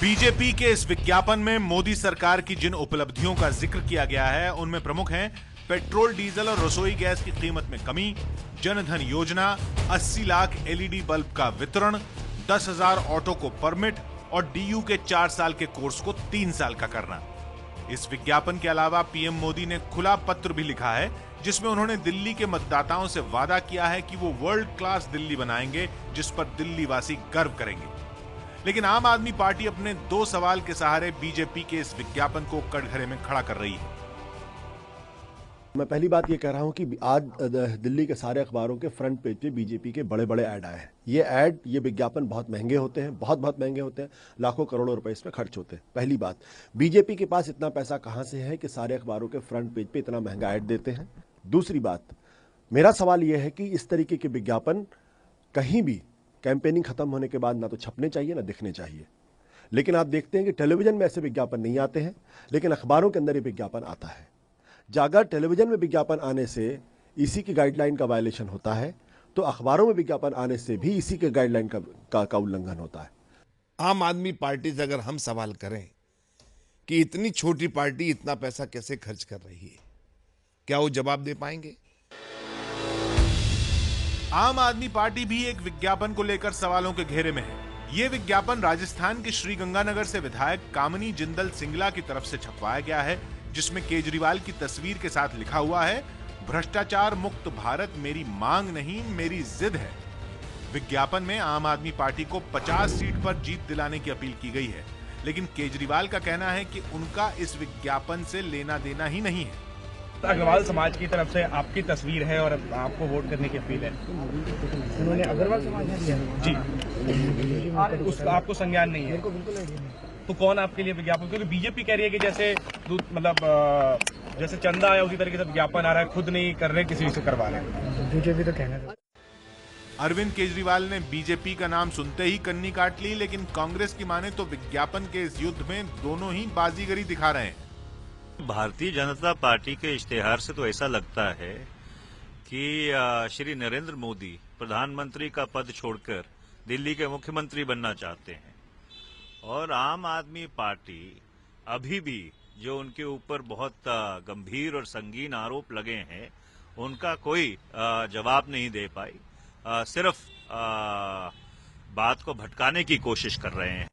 BJP के इस विज्ञापन में मोदी सरकार की जिन उपलब्धियों का जिक्र किया गया है उनमें प्रमुख हैं पेट्रोल, डीजल और रसोई गैस की कीमत में कमी, जनधन योजना, 80 लाख एलईडी बल्ब का वितरण, 10,000 ऑटो को परमिट और डीयू के 4 साल के कोर्स को 3 साल का करना। इस विज्ञापन के अलावा पीएम मोदी ने खुला पत्र भी लिखा है जिसमें उन्होंने दिल्ली के मतदाताओं से वादा किया है कि वो वर्ल्ड क्लास दिल्ली बनाएंगे जिस पर दिल्ली वासी गर्व करेंगे। लेकिन आम आदमी पार्टी अपने 2 सवाल के सहारे बीजेपी के इस विज्ञापन को कटघरे में खड़ा कर रही है। मैं पहली बात ये कह रहा हूं कि आज दिल्ली के सारे अखबारों के फ्रंट पेज पे बीजेपी के बड़े बड़े ऐड आए हैं। ये विज्ञापन बहुत महंगे होते हैं, बहुत महंगे होते हैं, लाखों करोड़ों रुपए इसमें खर्च होते हैं। पहली बात, बीजेपी के पास इतना पैसा कहां से है कि सारे अखबारों के फ्रंट पेज पे इतना महंगा ऐड देते हैं। दूसरी बात, मेरा सवाल यह है कि इस तरीके के विज्ञापन कहीं भी कैंपेनिंग खत्म होने के बाद ना तो छपने चाहिए ना दिखने चाहिए। लेकिन आप देखते हैं कि टेलीविजन में ऐसे विज्ञापन नहीं आते हैं, लेकिन अखबारों के अंदर ये विज्ञापन आता है। अगर टेलीविजन में विज्ञापन आने से इसी की गाइडलाइन का वायलेशन होता है तो अखबारों में विज्ञापन आने से भी इसी के गाइडलाइन का उल्लंघन होता है। आम आदमी पार्टी से अगर हम सवाल करें कि इतनी छोटी पार्टी इतना पैसा कैसे खर्च कर रही है, क्या वो जवाब दे पाएंगे? आम आदमी पार्टी भी एक विज्ञापन को लेकर सवालों के घेरे में है। ये विज्ञापन राजस्थान के श्रीगंगानगर से विधायक कामिनी जिंदल सिंगला की तरफ से छपवाया गया है, जिसमें केजरीवाल की तस्वीर के साथ लिखा हुआ है, भ्रष्टाचार मुक्त भारत मेरी मांग नहीं मेरी जिद है। विज्ञापन में आम आदमी पार्टी को 50 सीट पर जीत दिलाने की अपील की गई है, लेकिन केजरीवाल का कहना है कि उनका इस विज्ञापन से लेना देना ही नहीं है। अग्रवाल समाज की तरफ से आपकी तस्वीर है और आपको वोट करने की अपील है। उन्होंने अग्रवाल समाज ने दिया जी, उसका आपको संज्ञान नहीं है तो कौन आपके लिए विज्ञापन? क्योंकि बीजेपी कह रही है कि जैसे जैसे चंदा आया उसी तरीके से विज्ञापन आ रहा है, खुद नहीं कर रहे किसी से करवा रहे हैं। बीजेपी तो कहना था। अरविंद केजरीवाल ने बीजेपी का नाम सुनते ही कन्नी काट ली, लेकिन कांग्रेस की माने तो विज्ञापन के इस युद्ध में दोनों ही बाजीगरी दिखा रहे हैं। भारतीय जनता पार्टी के इश्तेहार से तो ऐसा लगता है कि श्री नरेंद्र मोदी प्रधानमंत्री का पद छोड़कर दिल्ली के मुख्यमंत्री बनना चाहते हैं और आम आदमी पार्टी अभी भी जो उनके ऊपर बहुत गंभीर और संगीन आरोप लगे हैं उनका कोई जवाब नहीं दे पाई, सिर्फ बात को भटकाने की कोशिश कर रहे हैं।